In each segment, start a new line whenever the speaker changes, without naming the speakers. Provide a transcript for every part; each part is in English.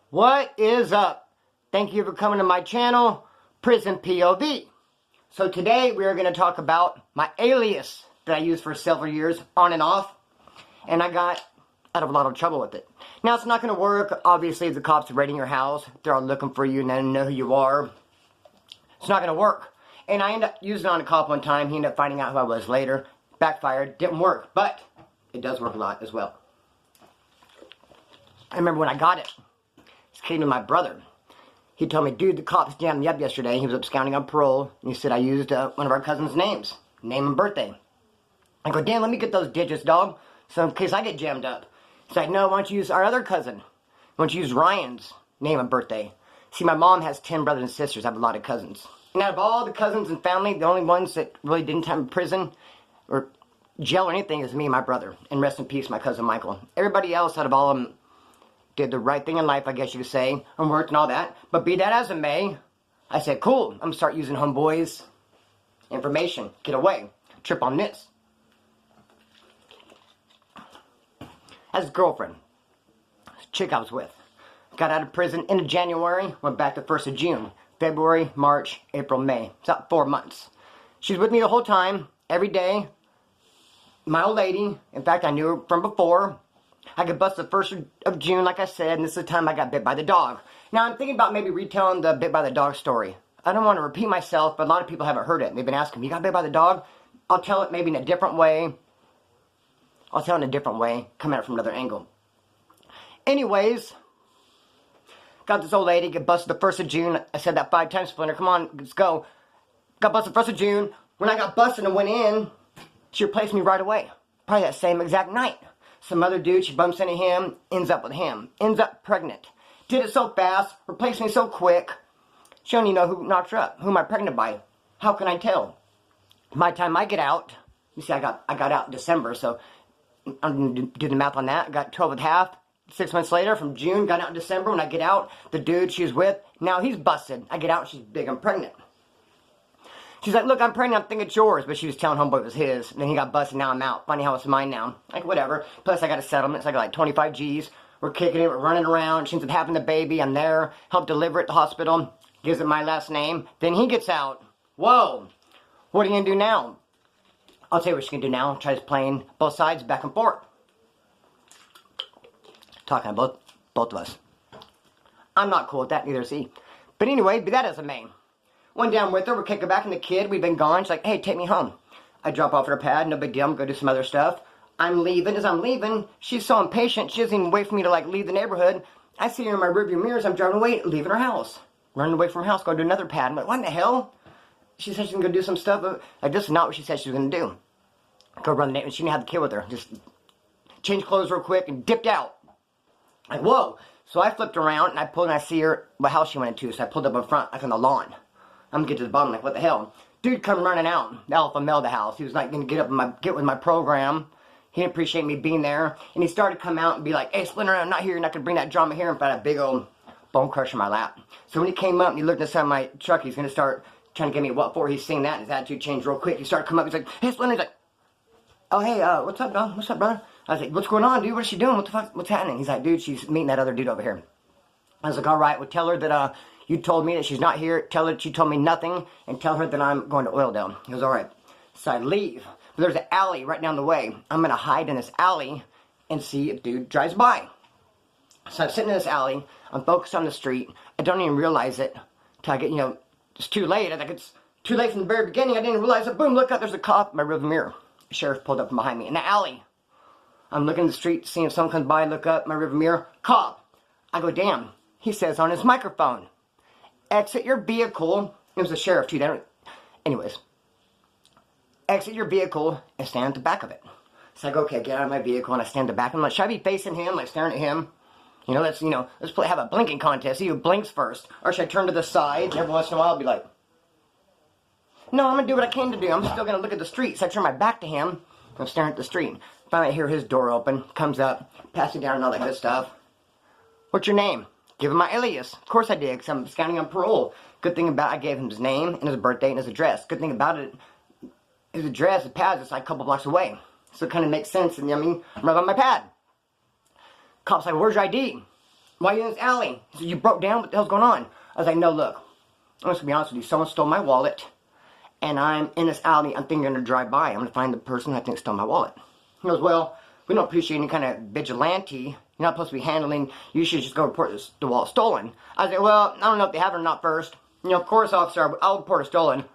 What is up? Thank you for coming to my channel, Prison POV. So today we are going to talk about my alias that I used for several years on and off, and I got out of a lot of trouble with it. Now it's not going to work. Obviously, if the cops are raiding your house, they're all looking for you and they know who you are. It's not going to work. And I ended up using it on a cop one time. He ended up finding out who I was later. Backfired. Didn't work. But it does work a lot as well. I remember when I got it. This came to my brother. He told me, dude, the cops jammed me up yesterday. He was absconding on parole. And he said I used one of our cousin's names. Name and birthday. I go, damn, let me get those digits, dog. So in case I get jammed up. He's like, no, why don't you use our other cousin? Why don't you use Ryan's name and birthday? See, my mom has 10 brothers and sisters. I have a lot of cousins. And out of all the cousins and family, the only ones that really didn't have in prison or jail or anything is me and my brother. And rest in peace, my cousin Michael. Everybody else out of all of them did the right thing in life, I guess you could say, and worked and all that. But be that as it may, I said, cool, I'm going to start using homeboys' information. Get away. Trip on this. As a girlfriend, chick I was with. Got out of prison in January, went back the 1st of June. February, March, April, May. It's about 4 months. She was with me the whole time, every day. My old lady, in fact, I knew her from before. I got busted the 1st of June, like I said, and this is the time I got bit by the dog. Now, I'm thinking about maybe retelling the bit by the dog story. I don't want to repeat myself, but a lot of people haven't heard it. They've been asking me, you got bit by the dog? I'll tell it maybe in a different way. I'll tell it in a different way, come at it from another angle. Anyways, got this old lady, get busted the 1st of June. I said that 5 times, Splinter, come on, let's go. Got busted the 1st of June. When I got busted and went in, she replaced me right away. Probably that same exact night. Some other dude, she bumps into him, ends up with him. Ends up pregnant. Did it so fast, replaced me so quick. She don't even know who knocked her up. Who am I pregnant by? How can I tell? By the time I get out, you see I got out in December, so I'm going to do the math on that. I got 12 and a half. 6 months later, from June, got out in December. When I get out, the dude she was with, now he's busted. I get out, she's big, I'm pregnant. She's like, look, I'm pregnant, I think it's yours. But she was telling homeboy it was his. And then he got busted, now I'm out. Funny how it's mine now. Like, whatever. Plus, I got a settlement, so I got like 25 G's. We're kicking it, we're running around. She ends up having the baby. I'm there, help deliver it at the hospital. Gives it my last name. Then he gets out. Whoa. What are you going to do now? I'll tell you what she's going to do now. Try playing both sides, back and forth. Talking about both of us. I'm not cool with that, neither is he. But anyway, be that as it may. Went down with her, we're kicking back in the kid, we've been gone. She's like, hey, take me home. I drop off her pad, no big deal, I'm going to go do some other stuff. I'm leaving. As I'm leaving, she's so impatient, she doesn't even wait for me to like leave the neighborhood. I see her in my rearview mirrors, I'm driving away, leaving her house. Running away from her house, going to another pad. I'm like, what in the hell? She said she's going to go do some stuff. Like, this is not what she said she was going to do. Go run the neighborhood, she didn't have the kid with her. Just changed clothes real quick and dipped out. Like, whoa. So I flipped around and I pulled and I see her, what house she went into. So I pulled up in front, like on the lawn. I'm gonna get to the bottom, like, what the hell? Dude come running out, the alpha male of the house. He was like, gonna get with my program. He didn't appreciate me being there. And he started to come out and be like, hey, Splinter, I'm not here. You're not gonna bring that drama here in front of that big old bone crusher in my lap. So when he came up and he looked inside my truck, he's gonna start trying to get me what for. He's seeing that and his attitude changed real quick. He started to come up, he's like, hey, Splinter. He's like, oh, hey, what's up, dog? What's up, brother? I was like, what's going on, dude? What's she doing? What the fuck? What's happening? He's like, dude, she's meeting that other dude over here. I was like, all right, well, tell her that you told me that she's not here. Tell her she told me nothing, and tell her that I'm going to Oildale. He goes, all right. So I leave. But there's an alley right down the way. I'm going to hide in this alley and see if dude drives by. So I'm sitting in this alley. I'm focused on the street. I don't even realize it till I get, it's too late. I think it's too late from the very beginning. I didn't realize it. Boom, look up. There's a cop in my rearview mirror. The sheriff pulled up from behind me in the alley. I'm looking in the street, seeing if someone comes by, look up, my rearview mirror, cop. I go, damn. He says on his microphone, exit your vehicle. It was the sheriff too. Anyways, exit your vehicle and stand at the back of it. So I go, okay, get out of my vehicle, and I stand at the back. I'm like, should I be facing him, like staring at him? Let's have a blinking contest. See who blinks first. Or should I turn to the side? And every once in a while, I'll be like, no, I'm gonna do what I came to do. I'm still gonna look at the street. So I turn my back to him. I'm staring at the street. Finally, I hear his door open, comes up, passing down and all that good stuff. What's your name? Give him my alias. Of course I did, because I'm scanning on parole. Good thing about it, I gave him his name and his birthday and his address. Good thing about it, his address, his pad is like a couple blocks away. So it kind of makes sense, and I'm right on my pad. Cop's like, where's your ID? why are you in this alley? He said, you broke down? What the hell's going on? I was like, no, look. I'm just going to be honest with you. Someone stole my wallet. And I'm in this alley. I'm thinking I'm going to drive by. I'm going to find the person I think stole my wallet. He goes, well, we don't appreciate any kind of vigilante. You're not supposed to be handling. You should just go report the wallet stolen. I said, well, I don't know if they have it or not first. You know, of course, officer, I'll report it stolen.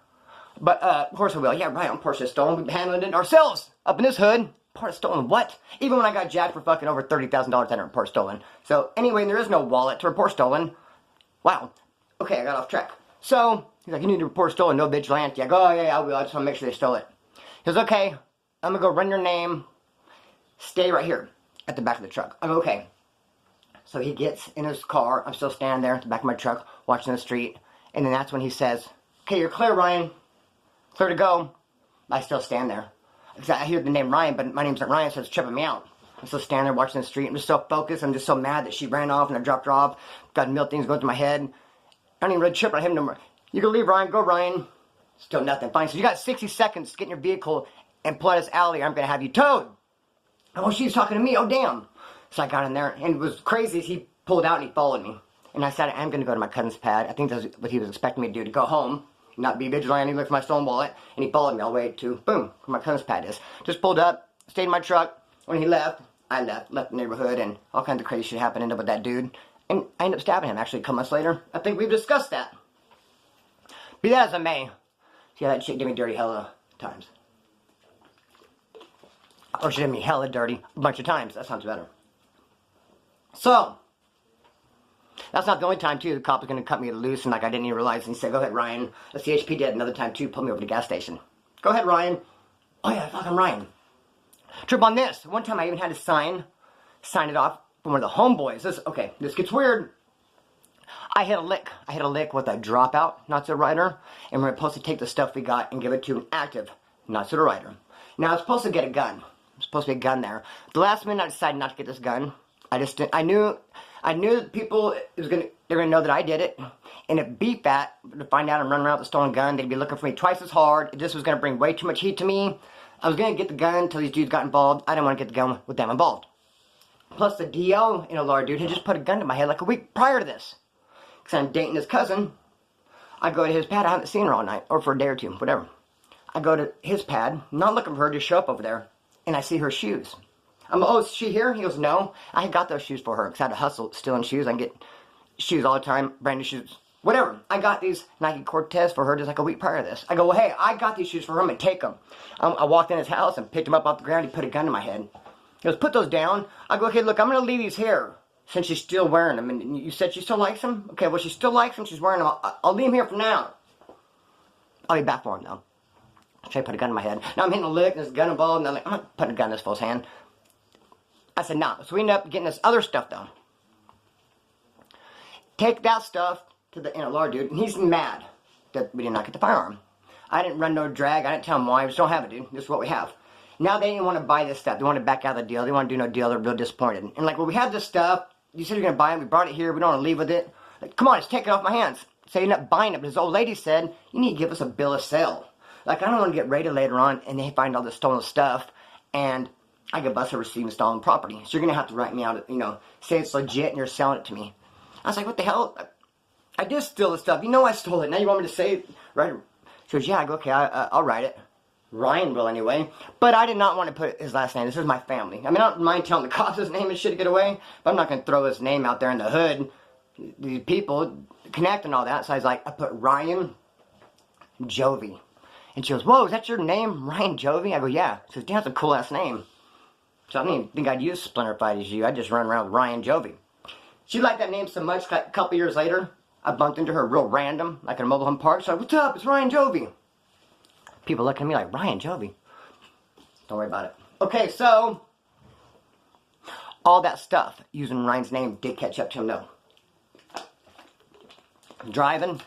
But, of course I will. Yeah, right, I'll report it stolen. We've been handling it ourselves. Up in this hood. Report it stolen. What? Even when I got jacked for fucking over $30,000, I didn't report stolen. So, anyway, there is no wallet to report stolen. Wow. Okay, I got off track. So, he's like, you need to report stolen, no vigilante. I go, oh, yeah, I will. I just want to make sure they stole it. He goes, okay, I'm going to go run your name. Stay right here at the back of the truck. I go, okay. So he gets in his car. I'm still standing there at the back of my truck, watching the street. And then that's when he says, okay, you're clear, Ryan. Clear to go. I still stand there. I hear the name Ryan, but my name's not Ryan, so it's tripping me out. I'm still standing there watching the street. I'm just so focused. I'm just so mad that she ran off and I dropped her off. Got a million things going through my head. I don't even really trip on him no more. You can leave, Ryan. Go, Ryan. Still nothing. Fine. So you got 60 seconds to get in your vehicle and pull out this alley. I'm going to have you towed. Oh, she's talking to me. Oh, damn. So I got in there. And it was crazy. He pulled out and he followed me. And I said, I'm going to go to my cousin's pad. I think that's what he was expecting me to do, to go home. Not be vigilante. He looked for my stolen wallet. And he followed me all the way to, boom, where my cousin's pad is. Just pulled up. Stayed in my truck. When he left, I left the neighborhood. And all kinds of crazy shit happened. Ended up with that dude. And I ended up stabbing him, actually, a couple months later. I think we've discussed that. Be that as it may. See, that chick did me dirty hella times. Or she did me hella dirty a bunch of times. That sounds better. So, that's not the only time, too, the cop was going to cut me loose, and like I didn't even realize. And he said, go ahead, Ryan. The CHP did another time, too, pulled me over to the gas station. Go ahead, Ryan. Oh, yeah, fucking Ryan. Trip on this. One time I even had to sign it off from one of the homeboys. This gets weird. I hit a lick with a dropout, not so rider, and we're supposed to take the stuff we got and give it to an active, not so rider. Now, I was supposed to get a gun. There's supposed to be a gun there. The last minute, I decided not to get this gun. I knew that people, they're gonna know that I did it, and if beat that, to find out I'm running around with a stolen gun, they'd be looking for me twice as hard. This was gonna bring way too much heat to me. I was gonna get the gun until these dudes got involved. I didn't want to get the gun with them involved. Plus, the DO, Lord, dude, had just put a gun to my head like a week prior to this. Because I'm dating his cousin. I go to his pad. I haven't seen her all night. Or for a day or two. Whatever. I go to his pad. Not looking for her. Just show up over there. And I see her shoes. Oh, is she here? He goes, no. I got those shoes for her. Because I had to hustle stealing shoes. I can get shoes all the time. Brand new shoes. Whatever. I got these Nike Cortez for her just like a week prior to this. I go, well, hey, I got these shoes for her. I'm going to take them. I walked in his house and picked them up off the ground. He put a gun to my head. He goes, put those down. I go, okay, look, I'm going to leave these here. Since she's still wearing them. And you said she still likes them? Okay, well, she still likes them. She's wearing them. I'll leave them here for now. I'll be back for him, though. Should I put a gun in my head? Now I'm hitting a lick, and there's a gun involved, and I'm like, I'm not putting a gun in this fool's hand. I said, nah. So we end up getting this other stuff, though. Take that stuff to the NLR dude, and he's mad that we did not get the firearm. I didn't run no drag. I didn't tell him why. I just don't have it, dude. This is what we have. Now they didn't want to buy this stuff. They want to back out of the deal. They want to do no deal. They're real disappointed. And like, well, we have this stuff. You said you're going to buy it. We brought it here. We don't want to leave with it. Like, come on, just take it off my hands. So you're not buying it. But this old lady said, you need to give us a bill of sale. Like, I don't want to get raided later on and they find all this stolen stuff and I get busted receiving stolen property. So you're going to have to write me out, say it's legit and you're selling it to me. I was like, what the hell? I did steal the stuff. You know I stole it. Now you want me to say it? Right? She goes, yeah. I go, okay, I'll write it. Ryan will anyway. But I did not want to put his last name. This is my family. I mean, I don't mind telling the cops his name and shit to get away, but I'm not going to throw his name out there in the hood. These people connect and all that. So I was like, I put Ryan Jovi. And she goes, whoa, is that your name, Ryan Jovi? I go, yeah. She goes, damn, that's a cool ass name. So I didn't even think I'd use Splinter Fight as you. I'd just run around with Ryan Jovi. She liked that name so much, like a couple years later, I bumped into her real random, like in a mobile home park. So I was like, what's up? It's Ryan Jovi. People looking at me like, Ryan Jovi. Don't worry about it. Okay, so all that stuff using Ryan's name did catch up to him, though. Driving,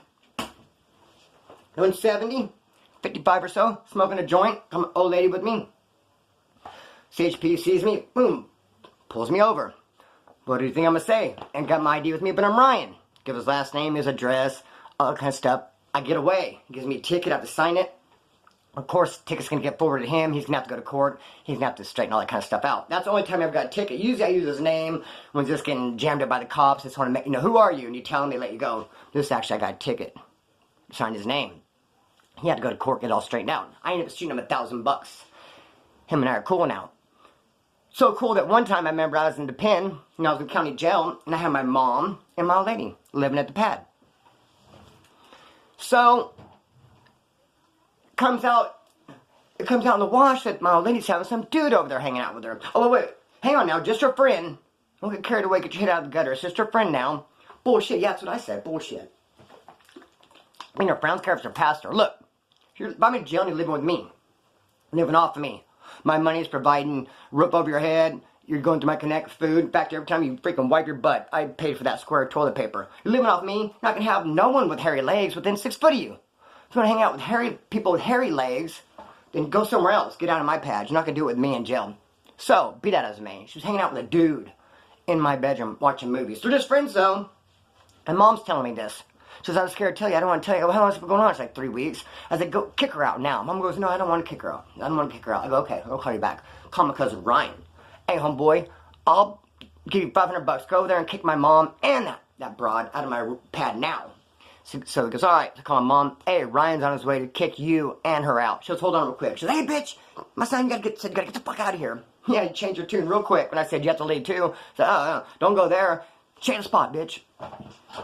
doing 70, 55 or so, smoking a joint, come an old lady with me. CHP sees me, boom, pulls me over. What do you think I'm going to say? Ain't got my ID with me, but I'm Ryan. Give his last name, his address, all that kind of stuff. I get away. He gives me a ticket, I have to sign it. Of course, ticket's going to get forwarded to him. He's going to have to go to court. He's going to have to straighten all that kind of stuff out. That's the only time I ever got a ticket. Usually I use his name when just getting jammed up by the cops. Just want to make, who are you? And you tell them, they let you go. This actually, I got a ticket. Signed his name. He had to go to court, get it all straightened out. I ended up shooting him $1,000. Him and I are cool now. So cool that one time I remember I was in the pen, and I was in county jail, and I had my mom and my old lady living at the pad. So, it comes out in the wash that my old lady's having some dude over there hanging out with her. Oh, wait, hang on now, just her friend. Don't get carried away, get your head out of the gutter. It's just her friend now. Bullshit, yeah, that's what I said, bullshit. I mean, her friends care if it's her pastor. Look, if I'm in jail and you're living with me, living off of me. My money is providing roof over your head. You're going to my Connect food. In fact, every time you freaking wipe your butt, I paid for that square toilet paper. You're living off me. You're not going to have no one with hairy legs within 6 foot of you. If you want to hang out with people with hairy legs, then go somewhere else. Get out of my pad. You're not going to do it with me in jail. So, be that as it may. She was hanging out with a dude in my bedroom watching movies. They're just friends, though. And Mom's telling me this. She says, I was scared to tell you. I don't want to tell you. Well, how long has it been going on? It's like 3 weeks. I said, go kick her out now. Mom goes, no, I don't want to kick her out. I don't want to kick her out. I go, okay, I'll call you back. Call my cousin Ryan. Hey, homeboy, I'll give you $500. Go over there and kick my mom and that broad out of my pad now. So he goes, all right. So I call my mom. Hey, Ryan's on his way to kick you and her out. She goes, hold on real quick. She goes, hey, bitch, my son, you gotta get the fuck out of here. Yeah, you changed your tune real quick. When I said you have to leave too. I said, oh, don't go there. Change the spot, bitch.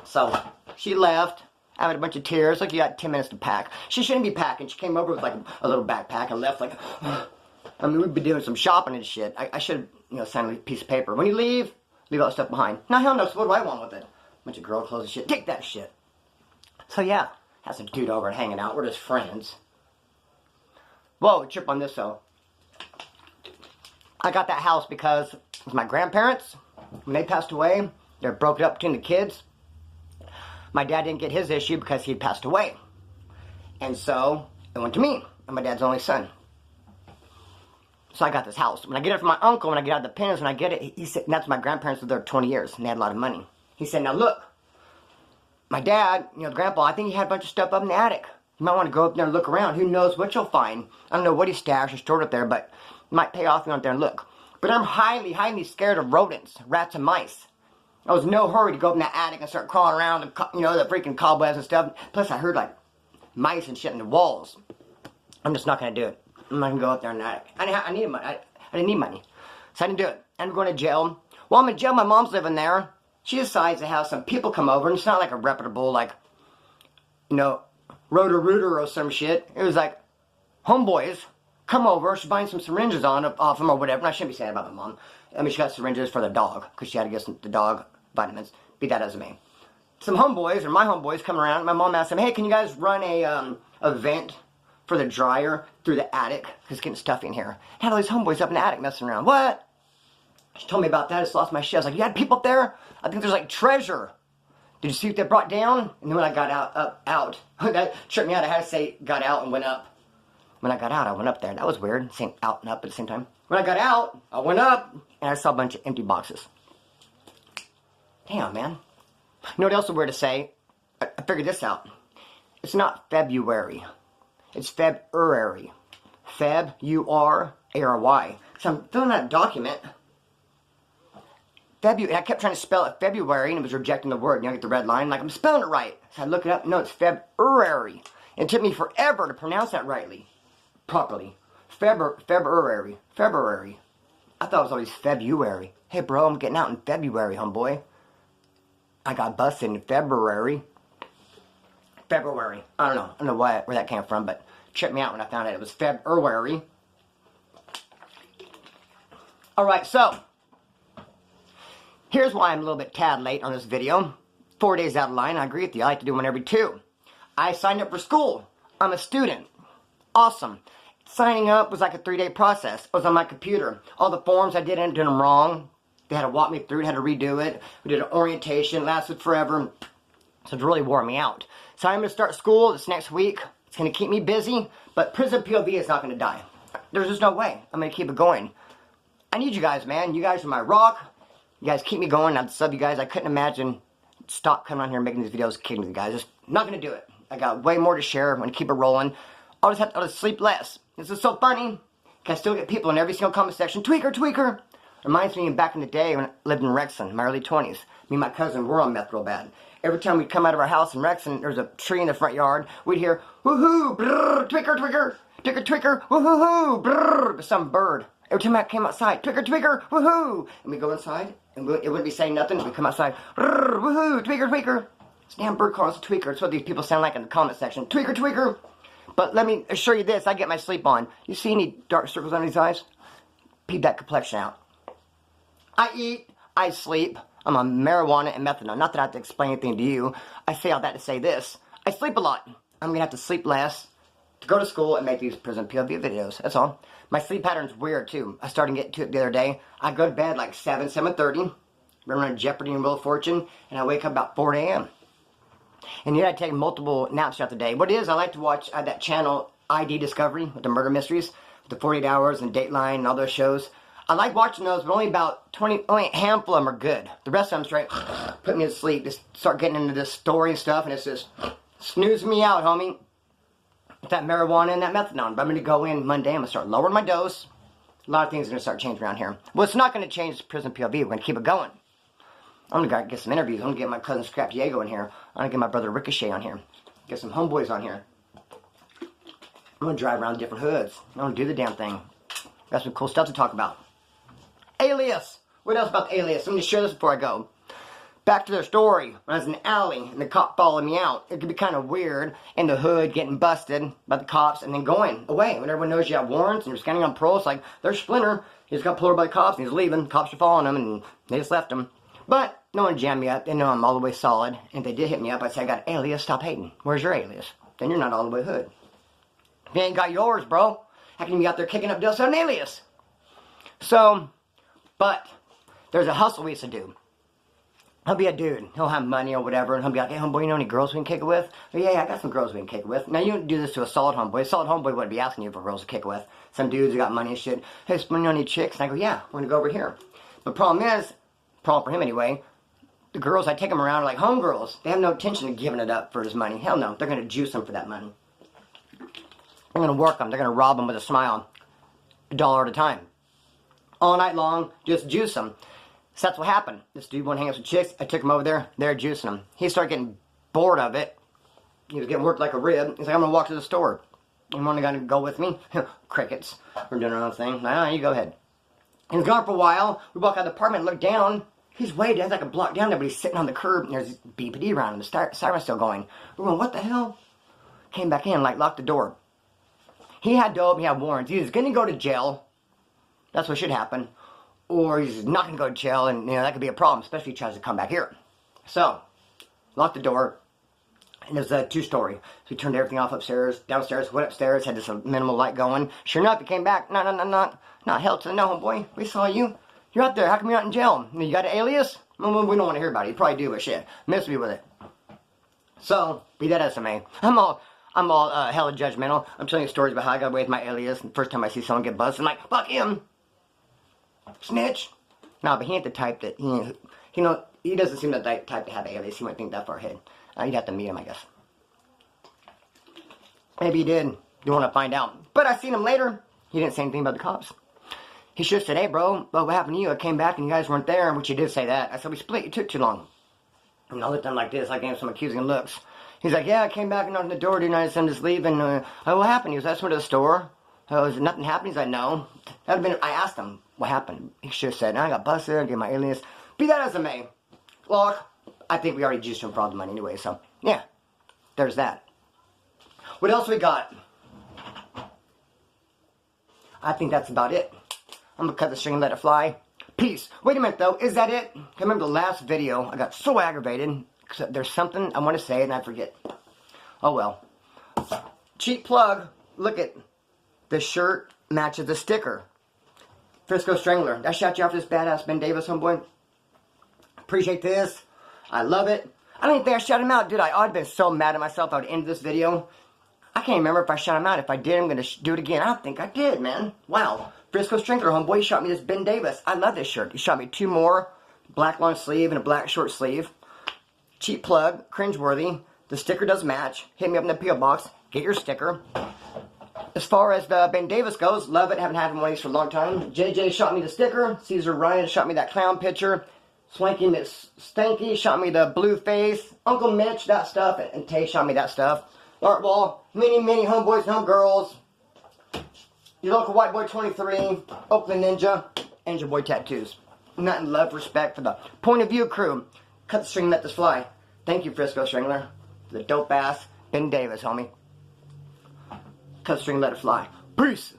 So she left. I had a bunch of tears. Like, you got 10 minutes to pack. She shouldn't be packing. She came over with like a little backpack and left like, I mean, we've been doing some shopping and shit. I should have, signed a piece of paper. When you leave all that stuff behind. Now, hell no, so what do I want with it? Bunch of girl clothes and shit. Take that shit. So, yeah, had some dude over and hanging out. We're just friends. Whoa, trip on this, though. I got that house because it was my grandparents. When they passed away, they were broken up between the kids. My dad didn't get his issue because he had passed away. And so, it went to me. I'm my dad's only son. So I got this house. When I get it from my uncle, when I get out of the pens, when I get it, he said, and that's my grandparents were there 20 years, and they had a lot of money. He said, now look, my dad, the grandpa, I think he had a bunch of stuff up in the attic. You might want to go up there and look around. Who knows what you'll find. I don't know what he stashed or stored up there, but it might pay off if you go up there and look. But I'm highly, highly scared of rodents, rats and mice. I was in no hurry to go up in that attic and start crawling around, the freaking cobwebs and stuff. Plus, I heard, like, mice and shit in the walls. I'm just not going to do it. I'm not going to go up there in the attic. I needed money. I didn't need money. So I didn't do it. I'm going to jail. While I'm in jail, my mom's living there. She decides to have some people come over, and it's not like a reputable, like, Roto-Rooter or some shit. It was like, homeboys, come over. She's buying some syringes off them or whatever. And I shouldn't be saying about my mom. I mean, she got syringes for the dog, because she had to get the dog vitamins. Be that as it may. Some homeboys, or my homeboys, come around. My mom asked them, hey, can you guys run a vent for the dryer through the attic? Because it's getting stuffy in here. I had all these homeboys up in the attic messing around. What? She told me about that. I just lost my shit. I was like, you had people up there? I think there's like treasure. Did you see what they brought down? And then when I got out, that tripped me out. I had to say got out and went up. When I got out, I went up there. That was weird. Saying out and up at the same time. When I got out, I went up, and I saw a bunch of empty boxes. Damn, man. You know what else is weird to say? I figured this out. It's not February. It's February. Feb, U-R-A-R-Y. So I'm filling out a document. February, and I kept trying to spell it February, and it was rejecting the word. I get the red line, like, I'm spelling it right. So I look it up. No, it's February. It took me forever to pronounce that properly. February. I thought it was always February. Hey, bro, I'm getting out in February, homeboy. I got busted in February. I don't know where that came from, but it tripped me out when I found out it was February. Alright, so here's why I'm a little bit tad late on this video. 4 days out of line. I agree with you. I like to do one every 2. I signed up for school. I'm a student. Awesome. Signing up was like a 3-day process. I was on my computer. All the forms I did, I did them wrong. They had to walk me through it, had to redo it. We did an orientation, lasted forever. So it really wore me out. So I'm going to start school this next week. It's going to keep me busy, but prison POV is not going to die. There's just no way. I'm going to keep it going. I need you guys, man. You guys are my rock. You guys keep me going. I'd sub you guys. I couldn't imagine stop coming on here and making these videos, kidding you guys. Just not going to do it. I got way more to share. I'm going to keep it rolling. I'll just sleep less. This is so funny. Can I still get people in every single comment section, tweaker, tweaker. Reminds me of back in the day when I lived in Rexon, in my early 20s. Me and my cousin were on meth real bad. Every time we'd come out of our house in Rexon, there was a tree in the front yard. We'd hear, woohoo, brrr, tweaker, tweaker, tweaker, tweaker, woohoo, brrr, some bird. Every time I came outside, tweaker, tweaker, woohoo. And we'd go inside, and it wouldn't be saying nothing. We'd come outside, brrr, woohoo, tweaker, tweaker. This damn bird calls a tweaker. That's what these people sound like in the comment section. Tweaker, tweaker. But let me assure you this, I get my sleep on. You see any dark circles under these eyes? Peep that complexion out. I eat, I sleep. I'm on marijuana and methadone. Not that I have to explain anything to you. I say all that to say this. I sleep a lot. I'm going to have to sleep less to go to school and make these prison POV videos. That's all. My sleep pattern's weird, too. I started getting to it the other day. I go to bed like 7:30. Run around Jeopardy and Wheel of Fortune. And I wake up about 4 a.m. And yet I take multiple naps throughout the day. What it is, I like to watch that channel ID Discovery with the murder mysteries. The 48 Hours and Dateline and all those shows. I like watching those, but only a handful of them are good. The rest of them straight put me to sleep. Just start getting into this story and stuff, and it's just snoozing me out, homie. With that marijuana and that methadone. But I'm going to go in Monday. I'm going to start lowering my dose. A lot of things are going to start changing around here. Well, it's not going to change prison POV. We're going to keep it going. I'm going to get some interviews. I'm going to get my cousin Scrap Diego in here. I'm going to get my brother Ricochet on here. Get some homeboys on here. I'm going to drive around different hoods. I'm going to do the damn thing. Got some cool stuff to talk about. Alias. What else about the Alias? I'm going to share this before I go. Back to their story. When I was in the alley and the cop followed me out. It could be kind of weird in the hood getting busted by the cops and then going away. When everyone knows you have warrants and you're scanning on parole, it's like, there's Splinter. He just got pulled over by the cops and he's leaving. The cops are following him and they just left him. But no one jammed me up. They know I'm all the way solid. And if they did hit me up, I'd say, I got Alias. Stop hating. Where's your Alias? Then you're not all the way hood. If you ain't got yours, bro, how can you be out there kicking up dust on an Alias? So, but there's a hustle we used to do. He'll be a dude. He'll have money or whatever, and he'll be like, hey, homeboy, you know any girls we can kick it with? Oh, yeah, I got some girls we can kick it with. Now, you don't do this to a solid homeboy. A solid homeboy wouldn't be asking you for girls to kick it with. Some dudes who got money and shit. Hey, you know any chicks? And I go, yeah, we're going to go over here. The problem for him anyway, the girls, I take them around like homegirls. They have no intention of giving it up for his money. Hell no. They're going to juice him for that money. They're going to work them. They're going to rob him with a smile. $1 at a time. All night long, just juice them. So that's what happened. This dude wanted to hang out with chicks. I took him over there. They're juicing him. He started getting bored of it. He was getting worked like a rib. He's like, I'm going to walk to the store. You want to go with me? Crickets. We're doing our own thing. Nah, you go ahead. He was gone for a while. We walk out of the apartment and look down. He's way down, like a block down there, but he's sitting on the curb, and there's BPD around him. The siren's still going. We're going, what the hell? Came back in, like, locked the door. He had dope, he had warrants. He was going to go to jail. That's what should happen. Or he's not going to go to jail, and, that could be a problem, especially if he tries to come back here. So, locked the door, and there's a 2-story. So he turned everything off upstairs, downstairs, went upstairs, had this minimal light going. Sure enough, he came back. Not hell to the no, homeboy. We saw you. You're out there. How come you're not in jail? You got an alias? Well, we don't want to hear about it. You probably do, but shit. Miss me with it. So, be that SMA. I'm all hella judgmental. I'm telling you stories about how I got away with my alias. And the first time I see someone get buzzed, I'm like, fuck him. Snitch. No, but he ain't the type that, he doesn't seem the type to have an alias. He might think that far ahead. You'd have to meet him, I guess. Maybe he did. You want to find out. But I seen him later. He didn't say anything about the cops. He should have said, hey, bro, what happened to you? I came back and you guys weren't there, which he did say that. I said, we split. You took too long. And I looked at him like this. I gave him some accusing looks. He's like, yeah, I came back and opened the door, dude, and I said, I'm just leaving. What happened? He was, I just went to the store. Was nothing happened? He's like, no. I asked him, what happened? He should have said, I got busted, I gave my alias. Be that as it may. Look, I think we already juiced him for all the money anyway, so, yeah. There's that. What else we got? I think that's about it. I'm going to cut the string and let it fly. Peace. Wait a minute, though. Is that it? I remember the last video. I got so aggravated. Because there's something I want to say and I forget. Oh, well. Cheap plug. Look at the shirt matches the sticker. Frisco Strangler. Did I shout you out for this badass Ben Davis, homeboy? Appreciate this. I love it. I don't even think I shouted him out, did I? Oh, I'd been so mad at myself I would end this video. I can't remember if I shot him out. If I did, I'm going to do it again. I don't think I did, man. Wow. Frisco Strangler, homeboy, he shot me this Ben Davis. I love this shirt. He shot me 2 more. Black long sleeve and a black short sleeve. Cheap plug. Cringeworthy. The sticker does match. Hit me up in the P.O. box. Get your sticker. As far as the Ben Davis goes, love it. Haven't had one of these for a long time. JJ shot me the sticker. Caesar Ryan shot me that clown picture. Swanky Miss Stanky shot me the blue face. Uncle Mitch, that stuff. And Tay shot me that stuff. Art Wall, many homeboys and homegirls. Your local white boy 23. Oakland Ninja. And your boy Tattoos. Nothing love, respect for the point of view crew. Cut the string, let this fly. Thank you, Frisco Strangler. The dope ass Ben Davis, homie. Cut the string, let it fly. Peace.